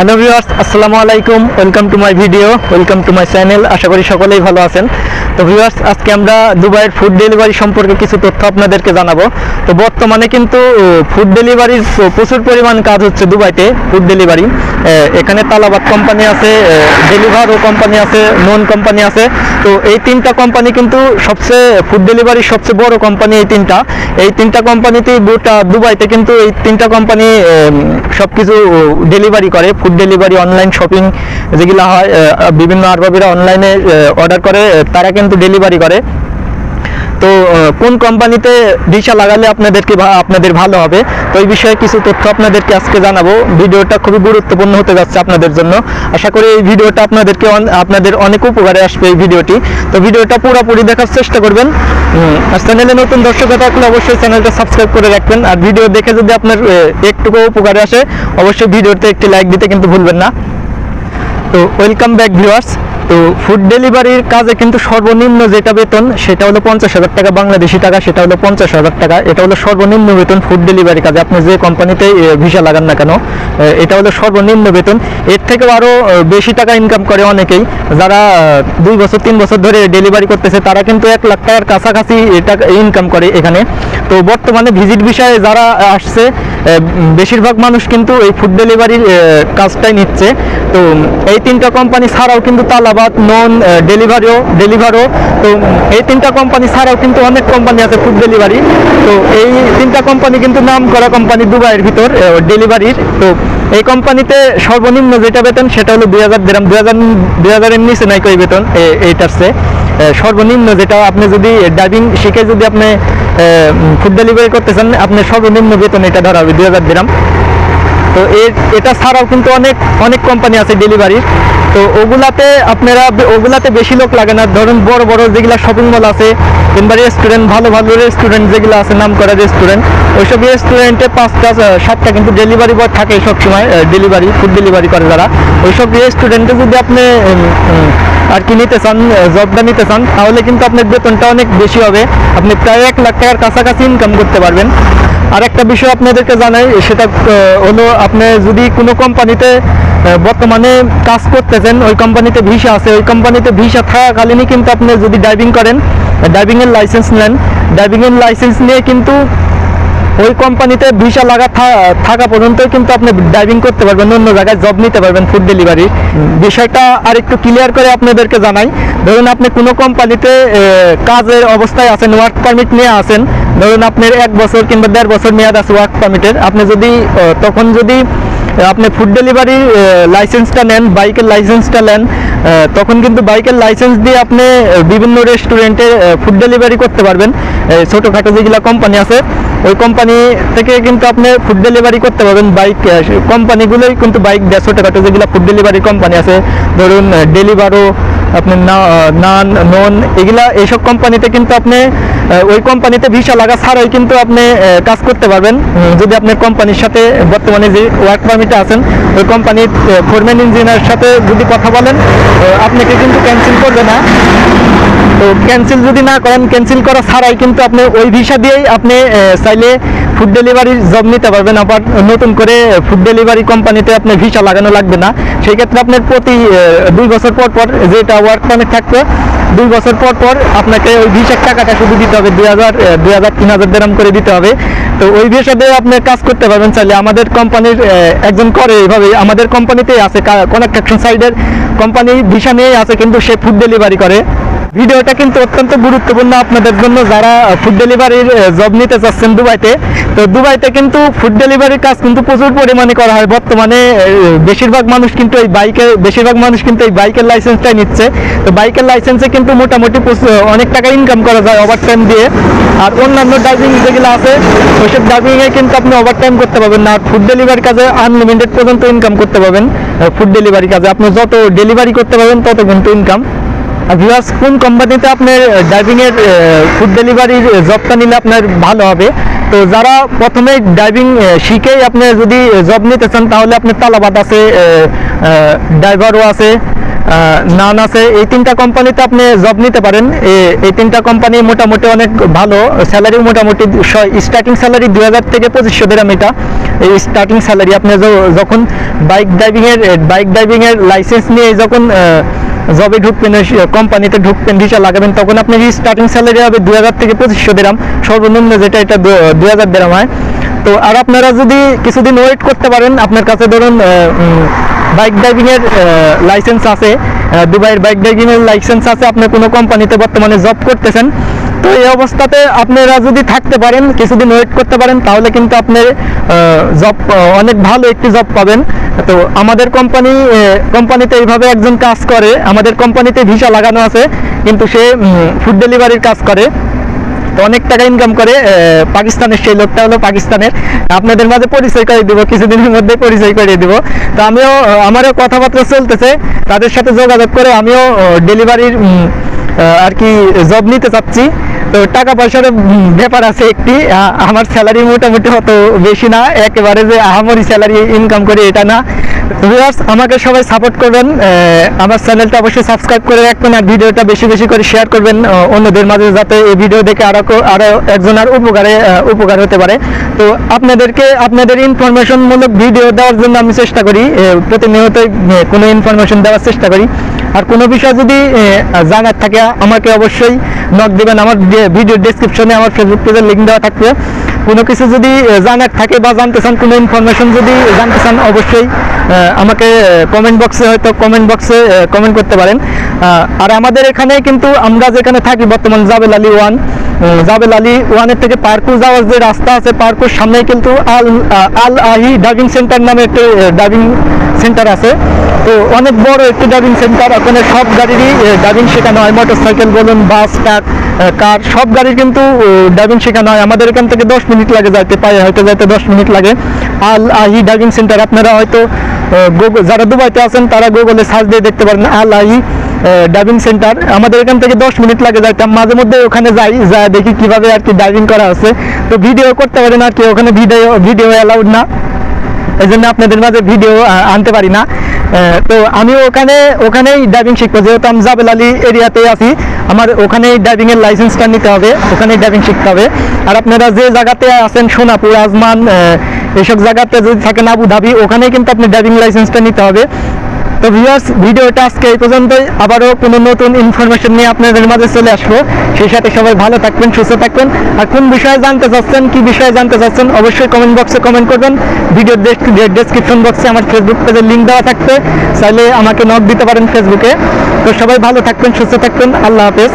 Hello viewers, আসসালামু আলাইকুম। Welcome to my video, welcome to my channel. আশা করি সকলেই ভালো আছেন। তো ভিউয়ার্স, আজকে আমরা দুবাইয়ের ফুড ডেলিভারি সম্পর্কে কিছু তথ্য আপনাদেরকে জানাবো। তো বর্তমানে কিন্তু ফুড ডেলিভারির প্রচুর পরিমাণ কাজ হচ্ছে দুবাইতে। ফুড ডেলিভারি এখানে তালাবাদ কোম্পানি আছে, ডেলিভারও কোম্পানি আছে, নন কোম্পানি আছে। তো এই তিনটা কোম্পানি কিন্তু সবচেয়ে ফুড ডেলিভারির সবচেয়ে বড় কোম্পানি এই তিনটা কোম্পানিতেই গোটা দুবাইতে কিন্তু এই তিনটা কোম্পানি সব কিছু ডেলিভারি করে। ফুড ডেলিভারি, অনলাইন শপিং যেগুলো হয়, বিভিন্ন আরবাবিরা অনলাইনে অর্ডার করে, তারা কিন্তু ডেলিভারি করে। তো কোন কোম্পানিতে ভিসা লাগালে আপনাদের ভালো হবে, তো এই বিষয়ে কিছু তথ্য আপনাদেরকে আজকে জানাবো। ভিডিওটা খুবই গুরুত্বপূর্ণ হতে যাচ্ছে আপনাদের জন্য। আশা করি এই ভিডিওটা আপনাদের অনেক উপকারে আসবে এই ভিডিওটি। তো ভিডিওটা পুরোপুরি দেখার চেষ্টা করবেন। আর চ্যানেলে নতুন দর্শক থাকলে অবশ্যই চ্যানেলটা সাবস্ক্রাইব করে রাখবেন। আর ভিডিও দেখে যদি আপনার একটুকু উপকারে আসে, অবশ্যই ভিডিওতে একটি লাইক দিতে কিন্তু ভুলবেন না। তো ওয়েলকাম ব্যাক ভিউয়ার্স। তো ফুড ডেলিভারির কাজে কিন্তু সর্বনিম্ন যেটা বেতন সেটা হলো 50,000 টাকা বাংলাদেশি টাকা, সেটা হলো 50,000 টাকা। এটা হলো সর্বনিম্ন বেতন ফুড ডেলিভারি কাজে। আপনি যে কোম্পানিতে ভিসা লাগান না কেন, এটা হলো সর্বনিম্ন বেতন। এর থেকেও আরও বেশি টাকা ইনকাম করে অনেকেই। যারা 2 বছর 3 বছর ধরে ডেলিভারি করতেছে, তারা কিন্তু 1 লাখ টাকার কাছাকাছি টাকা ইনকাম করে এখানে। তো বর্তমানে ভিজিট ভিসায় যারা আসছে, বেশিরভাগ মানুষ কিন্তু এই ফুড ডেলিভারির কাজটাই নিচ্ছে। তো এই তিনটা কোম্পানি ছাড়াও কিন্তু তালাবাদ, নন, ডেলিভারও, তো এই তিনটা কোম্পানি ছাড়াও কিন্তু অনেক কোম্পানি আছে ফুড ডেলিভারি। তো এই তিনটা কোম্পানি কিন্তু নাম করা কোম্পানি দুবাইয়ের ভিতর ডেলিভারির। তো এই কোম্পানিতে সর্বনিম্ন যেটা বেতন সেটা হলো 2000 দিরহাম। 2000 এর নিচে নাই কই বেতন এইটার চেয়ে। সর্বনিম্ন যেটা, আপনি যদি ড্রাইভিং শিখে যদি আপনি ফুড ডেলিভারি করতে চান, আপনার সর্বনিম্ন বেতন এটা ধরা হবে 2000 দিরহাম। তো এটা ছাড়াও কিন্তু অনেক কোম্পানি আছে ডেলিভারির। তো ওগুলাতে বেশি লোক লাগে না। ধরুন বড় বড় যেগুলো শপিং মল আছে কিংবা রেস্টুরেন্ট, ভালো রেস্টুরেন্ট যেগুলো আছে, নাম করা রেস্টুরেন্ট, ওইসব রেস্টুরেন্টে 5টা 7টা কিন্তু ডেলিভারি বয় থাকে সবসময়। ফুড ডেলিভারি করে যারা, ওইসব রেস্টুরেন্টে যদি আপনি আর কি নিতে চান, জবটা নিতে চান, তাহলে কিন্তু আপনার বেতনটা অনেক বেশি হবে। আপনি প্রায় 1 লাখ টাকার কাছাকাছি ইনকাম করতে পারবেন। আর একটা বিষয় আপনাদেরকে জানাই, সেটা হলো আপনি যদি কোনো কোম্পানিতে বর্তমানে কাজ করতেছেন, ওই কোম্পানিতে ভিসা আছে, ওই কোম্পানিতে ভিসা থাকাকালীনই কিন্তু আপনি যদি ড্রাইভিং করেন, ড্রাইভিংয়ের লাইসেন্স নেন, ড্রাইভিংয়ের লাইসেন্স নিয়ে কিন্তু ওই কোম্পানিতে ভিসা থাকা পর্যন্তই কিন্তু আপনি ড্রাইভিং করতে পারবেন, অন্য জায়গায় জব নিতে পারবেন ফুড ডেলিভারি। বিষয়টা আর একটু ক্লিয়ার করে আপনাদেরকে জানাই। ধরুন আপনি কোনো কোম্পানিতে কাজের অবস্থায় আছেন, ওয়ার্ক পারমিট নিয়ে আসেন, ধরুন আপনার 1 বছর কিংবা 1.5 বছর মেয়াদ আছে ওয়ার্ক পারমিটের। আপনি যদি আপনি ফুড ডেলিভারি লাইসেন্সটা নেন, বাইকের লাইসেন্সটা নেন, তখন কিন্তু বাইকের লাইসেন্স দিয়ে আপনি বিভিন্ন রেস্টুরেন্টে ফুড ডেলিভারি করতে পারবেন। ছোটোখাটো যেগুলো কোম্পানি আছে, ওই কোম্পানি থেকে কিন্তু আপনি ফুড ডেলিভারি করতে পারবেন। বাইক কোম্পানিগুলোই কিন্তু বাইক দেয়, ছোটোখাটো যেগুলো ফুড ডেলিভারি কোম্পানি আছে, ধরুন ডেলিভারও, আপনার নান, নন, এইসব কোম্পানিতে কিন্তু আপনি ওই কোম্পানিতে ভিসা লাগা ছাড়াই কিন্তু আপনি কাজ করতে পারবেন। যদি আপনার কোম্পানির সাথে বর্তমানে যে ওয়ার্ক পারমিটে আছেন, ওই কোম্পানির ফোরম্যান ইঞ্জিনিয়ারের সাথে যদি কথা বলেন, আপনাকে কিন্তু ক্যান্সেল করবে না। তো ক্যান্সেল যদি না করেন, ক্যান্সেল করা ছাড়াই কিন্তু আপনি ওই ভিসা দিয়েই আপনি চাইলে ফুড ডেলিভারির জব নিতে পারবেন। আবার নতুন করে ফুড ডেলিভারি কোম্পানিতে আপনার ভিসা লাগানো লাগবে না। সেই ক্ষেত্রে আপনার প্রতি 2 বছর পর যেটা ওয়ার্ক পারমিট থাকবে, 2 বছর পর আপনাকে ওই ভিসার টাকাটা শুধু দিতে হবে, 2000-3000 দিরহাম করে দিতে হবে। তো ওই ভিসা দিয়ে আপনি কাজ করতে পারবেন চাইলে। আমাদের কোম্পানির একজন করে এইভাবে, আমাদের কোম্পানিতেই আছে, কনস্ট্রাকশন সাইডের কোম্পানি ভিসা নিয়েই আছে, কিন্তু সে ফুড ডেলিভারি করে। ভিডিওটা কিন্তু অত্যন্ত গুরুত্বপূর্ণ আপনাদের জন্য যারা ফুড ডেলিভারির জব নিতে চাচ্ছেন দুবাইতে। তো দুবাইতে কিন্তু ফুড ডেলিভারির কাজ কিন্তু প্রচুর পরিমাণে করা হয় বর্তমানে। বেশিরভাগ মানুষ কিন্তু এই বাইকের লাইসেন্সটাই নিচ্ছে। তো বাইকের লাইসেন্সে কিন্তু মোটামুটি অনেক টাকা ইনকাম করা যায় ওভারটাইম দিয়ে। আর অন্যান্য ড্রাইভিং যেগুলো আছে, ওইসব ড্রাইভিংয়ে কিন্তু আপনি ওভারটাইম করতে পারবেন না। আর ফুড ডেলিভারি কাজে আনলিমিটেড পর্যন্ত ইনকাম করতে পারবেন। ফুড ডেলিভারি কাজে আপনি যত ডেলিভারি করতে পারবেন তত কিন্তু ইনকাম। আর ভিউয়ার্স, কোন কোম্পানিতে আপনার ড্রাইভিংয়ের ফুড ডেলিভারির জবটা নিলে আপনার ভালো হবে, তো যারা প্রথমে ড্রাইভিং শিখেই আপনি যদি জব নিতে চান, তাহলে আপনার তালাবাদ আছে, ড্রাইভারও আছে, নান আছে, এই 3টা কোম্পানিতে আপনি জব নিতে পারেন। এই 3টা কোম্পানি মোটামুটি অনেক ভালো স্যালারি, মোটামুটি স্টার্টিং স্যালারি 2000 থেকে 2500 দিরহাম। এটা এই স্টার্টিং স্যালারি। আপনি যখন বাইক ড্রাইভিংয়ের লাইসেন্স নিয়ে যখন জবে ঢুকবেন, কোম্পানিতে ঢুকবেন, ভিসা লাগাবেন, তখন আপনার স্টার্টিং স্যালারি হবে 2000 থেকে 2500 দিরহাম, সর্বনিম্ন যেটা এটা 2000 দিরহাম হয়। তো আর আপনারা যদি কিছুদিন ওয়েট করতে পারেন, আপনার কাছে ধরুন বাইক ড্রাইভিংয়ের লাইসেন্স আছে, দুবাইয়ের বাইক ড্রাইভিংয়ের লাইসেন্স আছে, আপনি কোনো কোম্পানিতে বর্তমানে জব করতেছেন, তো এই অবস্থাতে আপনারা যদি থাকতে পারেন, কিছুদিন ওয়েট করতে পারেন, তাহলে কিন্তু আপনি জব, অনেক ভালো একটি জব পাবেন। তো আমাদের কোম্পানিতে এইভাবে একজন কাজ করে, আমাদের কোম্পানিতে ভিসা লাগানো আছে, কিন্তু সে ফুড ডেলিভারির কাজ করে, তো অনেক টাকা ইনকাম করে। পাকিস্তানের, সেই লোকটা হলো পাকিস্তানের। আপনাদের মাঝে পরিচয় করে দিব, কিছুদিনের মধ্যে পরিচয় করে দিব। তো আমারও কথাবার্তা চলতেছে, তাদের সাথে যোগাযোগ করে আমিও ডেলিভারির আর কি জব নিতে চাচ্ছি। তো টাকা পয়সার ব্যাপার আছে একটি, আমার স্যালারি মোটামুটি অত বেশি না, একেবারে যে আহামরি স্যালারি ইনকাম করি এটা না। ভিউয়ার্স, আমাকে সবাই সাপোর্ট করবেন, আমার চ্যানেলটা অবশ্যই সাবস্ক্রাইব করে রাখবেন, আর ভিডিওটা বেশি বেশি করে শেয়ার করবেন অন্যদের মাঝে, যাতে এই ভিডিও দেখে আরো একজনের উপকার হতে পারে। তো আপনাদের ইনফরমেশনমূলক ভিডিও দেওয়ার জন্য আমি চেষ্টা করি, প্রতিনিয়তই কোনো ইনফরমেশন দেওয়ার চেষ্টা করি। আর কোনো বিষয় যদি জানার থাকে আমাকে অবশ্যই নক দিবেন, আমার ভিডিও ডেসক্রিপশনে আমার ফেসবুক পেজের লিঙ্ক দেওয়া থাকবে। কোনো কিছু যদি জানার থাকে বা জানতে চান, কোনো ইনফরমেশন যদি জানতে চান, অবশ্যই আমাকে কমেন্ট বক্সে কমেন্ট করতে পারেন। আর আমাদের এখানে কিন্তু আমরা যেখানে থাকি বর্তমান জাবেল আলী ওয়ানের থেকে পার্কুর যাওয়ার যে রাস্তা আছে, পার্কুর সামনেই কিন্তু আল আহি ডাইভিং সেন্টার নামে একটি ডাইভিং সেন্টার আছে। তো অনেক বড় একটি ডাইভিং সেন্টার, ওখানে সব গাড়িরই ডাইভিং শেখানো হয়, মোটরসাইকেল বলুন, বাস, ট্রাক, কার, সব গাড়ির কিন্তু ডাইভিং শেখানো হয়। আমাদের এখান থেকে 10 মিনিট লাগে যাইতে, পায়ে হয়তো যাইতে 10 মিনিট লাগে। আল আহি ডাইভিং সেন্টার, আপনারা হয়তো যারা দুবাইতে আছেন তারা গুগলে সার্চ দিয়ে দেখতে পারেন, আল আহি ডাইভিং সেন্টার। আমাদের এখান থেকে 10 মিনিট লাগে যাইতে, মাঝে মধ্যে ওখানে যা দেখি কিভাবে আর কি ডাইভিং করা আছে। তো ভিডিও করতে পারেন আর কি, ওখানে ভিডিও অ্যালাউড না, এই জন্য আপনাদের মাঝে ভিডিও আনতে পারি না। তো আমি ওখানেই ডাইভিং শিখবো, যেহেতু আমি জাবেল আলী এরিয়াতে আছি, আমার ওখানেই ডাইভিংয়ের লাইসেন্সটা নিতে হবে, ওখানেই ডাইভিং শিখতে হবে। আর আপনারা যে জায়গাতে আছেন, সোনাপুর, আজমান, এইসব জায়গাতে যদি থাকেন, আবুধাবি, ওখানেই কিন্তু আপনি ডাইভিং লাইসেন্সটা নিতে হবে। তো ভিউয়ার্স, ভিডিওটা আজকে এই পর্যন্তই, আবারও কোনো নতুন ইনফরমেশন নিয়ে আপনাদের মাঝে চলে আসবো। সেই সাথে সবাই ভালো থাকবেন, সুস্থ থাকবেন। আর কোন বিষয়ে জানতে চাচ্ছেন, কি বিষয়ে জানতে চাচ্ছেন, অবশ্যই কমেন্ট বক্সে কমেন্ট করবেন। ভিডিওর ডেসক্রিপশন বক্সে আমার ফেসবুক পেজের লিঙ্ক দেওয়া থাকবে, চাইলে আমাকে নক দিতে পারেন ফেসবুকে। তো সবাই ভালো থাকবেন, সুস্থ থাকবেন, আল্লাহ হাফেজ।